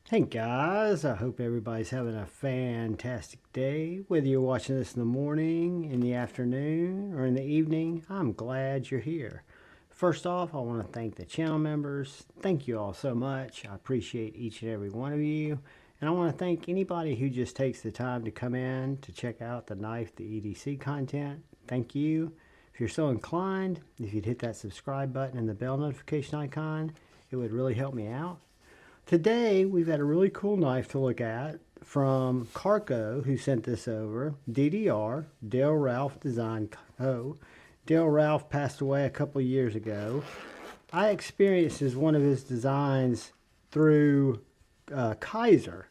Hey guys, I hope everybody's having a fantastic day. Whether you're watching this in the morning, in the afternoon, or in the evening, I'm glad you're here. First off, I want to thank the channel members. Thank you all so much. I appreciate each and every one of you. And I want to thank anybody who just takes the time to come in to check out the knife, the EDC content. Thank you. If you're so inclined, if you'd hit that subscribe button and the bell notification icon, it would really help me out. Today, we've got a really cool knife to look at from Carco, who sent this over. DDR, Darrel Ralph Design Co. Darrel Ralph passed away a couple of years ago. I experienced one of his designs through Kaiser.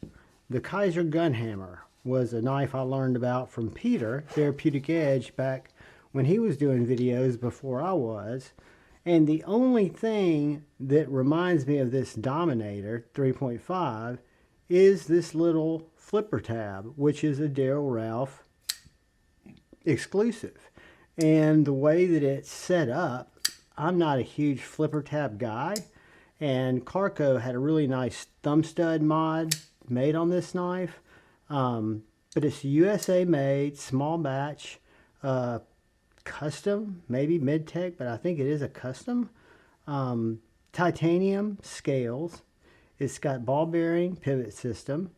The Kaiser Gunhammer was a knife I learned about from Peter, Therapeutic Edge, back when he was doing videos before I was. And the only thing that reminds me of this Dominator 3.5 is this little flipper tab, which is a Darrel Ralph exclusive. And the way that it's set up, I'm not a huge flipper tab guy. And Carco had a really nice thumb stud mod made on this knife. But it's USA made, small batch, custom, maybe mid-tech, but I think it is a custom. Titanium scales. It's got ball bearing pivot system.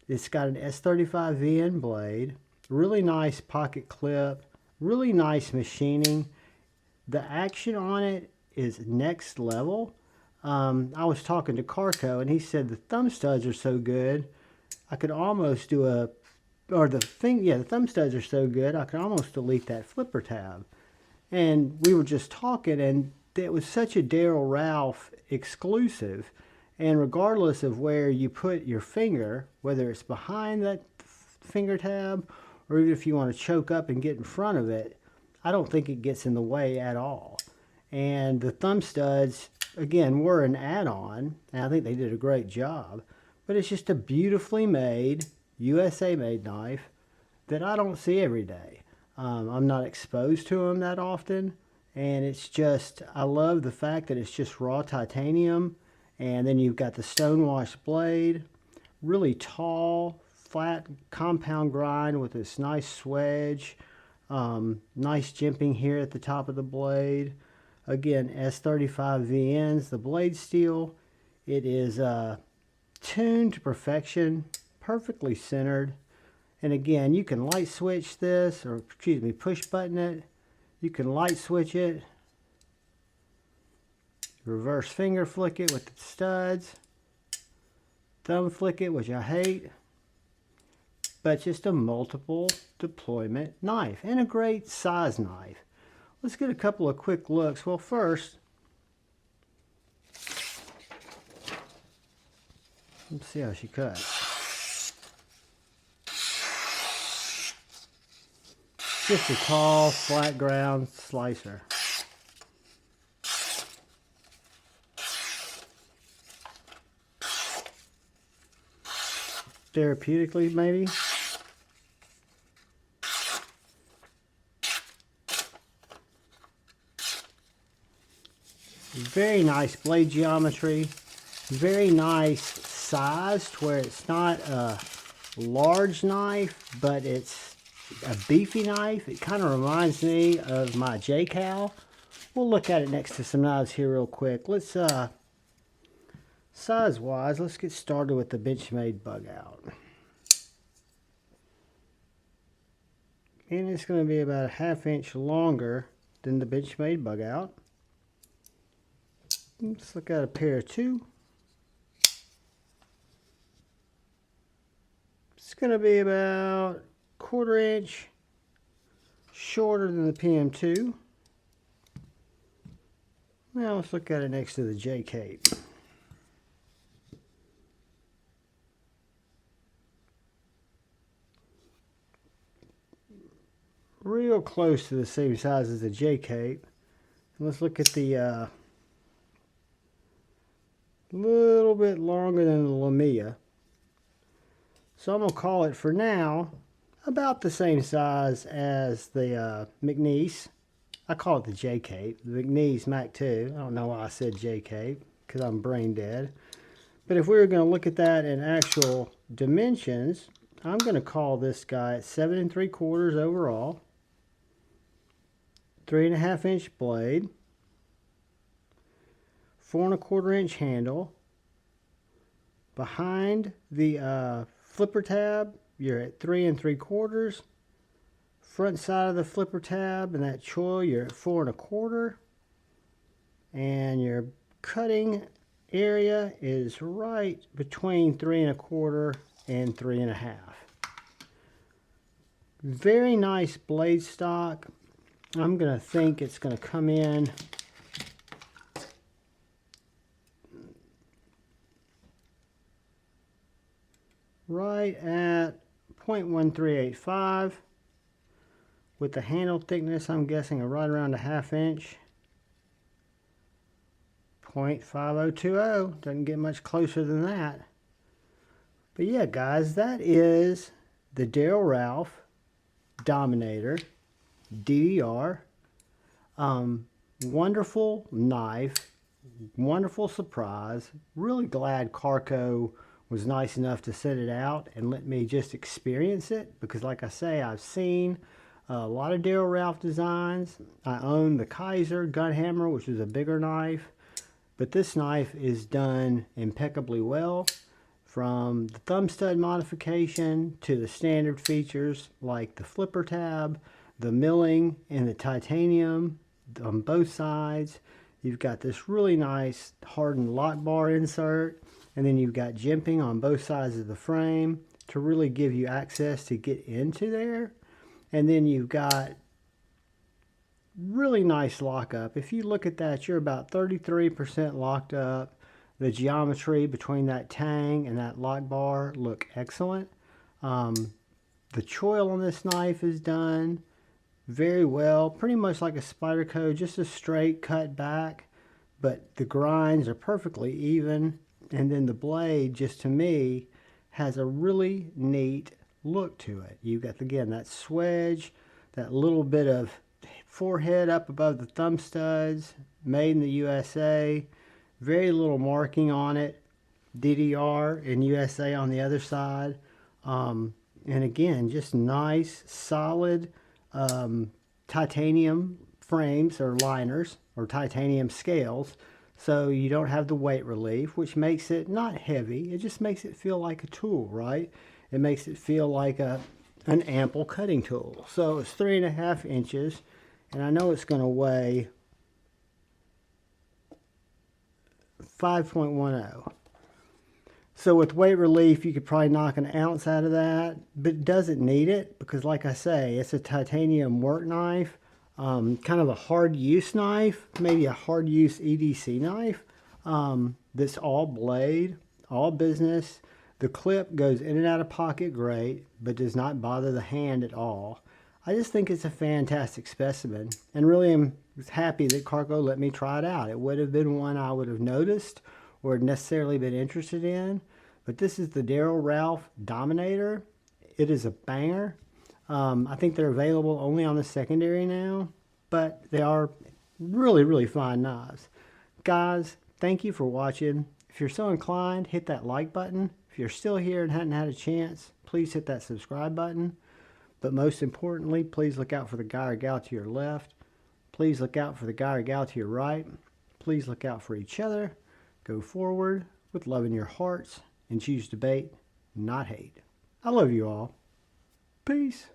It's got an S35 VN blade. Really nice pocket clip. Really nice machining. The action on it is next level. I was talking to Carco and he said the thumb studs are so good I could almost do a the thumb studs are so good, I could almost delete that flipper tab. And we were just talking, and it was such a Darrel Ralph exclusive. And regardless of where you put your finger, whether it's behind that finger tab, or even if you want to choke up and get in front of it, I don't think it gets in the way at all. And the thumb studs, again, were an add-on, and I think they did a great job. But it's just a beautifully made, USA made knife that I don't see every day. I'm not exposed to them that often, and it's just, I love the fact that it's just raw titanium, and then you've got the stonewashed blade, really tall, flat compound grind with this nice swedge, nice jimping here at the top of the blade. Again, S35 VNs, the blade steel, it is tuned to perfection, perfectly centered. And again, you can light switch this, or excuse me, push button it. You can light switch it, reverse finger flick it with the studs, thumb flick it, which I hate, but just a multiple deployment knife and a great size knife. Let's get a couple of quick looks. Well, first, let's see how she cuts. Just a tall, flat ground slicer. Therapeutically, maybe. Very nice blade geometry. Very nice sized, where it's not a large knife, but it's a beefy knife. It kind of reminds me of my J-Cal. We'll look at it next to some knives here real quick. Let's size wise, let's get started with the Benchmade bug out. And it's going to be about a ½ inch longer than the Benchmade bug out. Let's look at a pair of two. It's going to be about ½ inch shorter than the PM2. Now let's look at it next to the J-Cape. Real close to the same size as the J-Cape. Let's look at the little bit longer than the Lamia. So I'm going to call it, for now, about the same size as the McNeese. I call it the J-Cape. The McNeese Mac 2. I don't know why I said J-Cape, because I'm brain dead. But if we were going to look at that in actual dimensions, I'm going to call this guy 7 3/4 overall, 3.5 inch blade, 4 1/4 inch handle. Behind the flipper tab, you're at 3 3/4. Front side of the flipper tab and that choil, you're at 4 1/4. And your cutting area is right between 3 1/4 and 3 1/2. Very nice blade stock. I'm going to think it's going to come in right at 0.1385 with the handle thickness, I'm guessing right around a 1/2 inch. 0.5020, doesn't get much closer than that. But yeah, guys, that is the Darrel Ralph Dominator DDR. Wonderful knife, wonderful surprise. Really glad Carco was nice enough to set it out and let me just experience it, because like I say, I've seen a lot of Darrel Ralph designs. I own the Kaiser gun hammer, which is a bigger knife, but this knife is done impeccably well, from the thumb stud modification to the standard features like the flipper tab, the milling, and the titanium on both sides. You've got this really nice hardened lock bar insert, and then you've got jimping on both sides of the frame to really give you access to get into there. And then you've got really nice lockup. If you look at that, you're about 33% locked up. The geometry between that tang and that lock bar look excellent. The choil on this knife is done very well, pretty much like a Spyderco, just a straight cut back, but the grinds are perfectly even. And then the blade, just to me, has a really neat look to it. You've got, again, that swedge, that little bit of forehead up above the thumb studs, made in the USA, very little marking on it, DDR and USA on the other side. And again, just nice, solid titanium frames or liners or titanium scales. So you don't have the weight relief, which makes it not heavy. It just makes it feel like a tool, right? It makes it feel like an ample cutting tool. So it's 3.5 inches, and I know it's going to weigh 5.10. So with weight relief, you could probably knock an ounce out of that, but it doesn't need it because, like I say, it's a titanium work knife. Kind of a hard use knife, maybe a hard use EDC knife. That's all blade, all business. The clip goes in and out of pocket great, but does not bother the hand at all. I just think it's a fantastic specimen, and really am happy that Carco let me try it out. It would have been one I would have noticed or necessarily been interested in, but this is the Darrel Ralph Dominator. It is a banger. I think they're available only on the secondary now, but they are really, really fine knives. Guys, thank you for watching. If you're so inclined, hit that like button. If you're still here and hadn't had a chance, please hit that subscribe button. But most importantly, please look out for the guy or gal to your left. Please look out for the guy or gal to your right. Please look out for each other. Go forward with love in your hearts and choose debate, not hate. I love you all. Peace.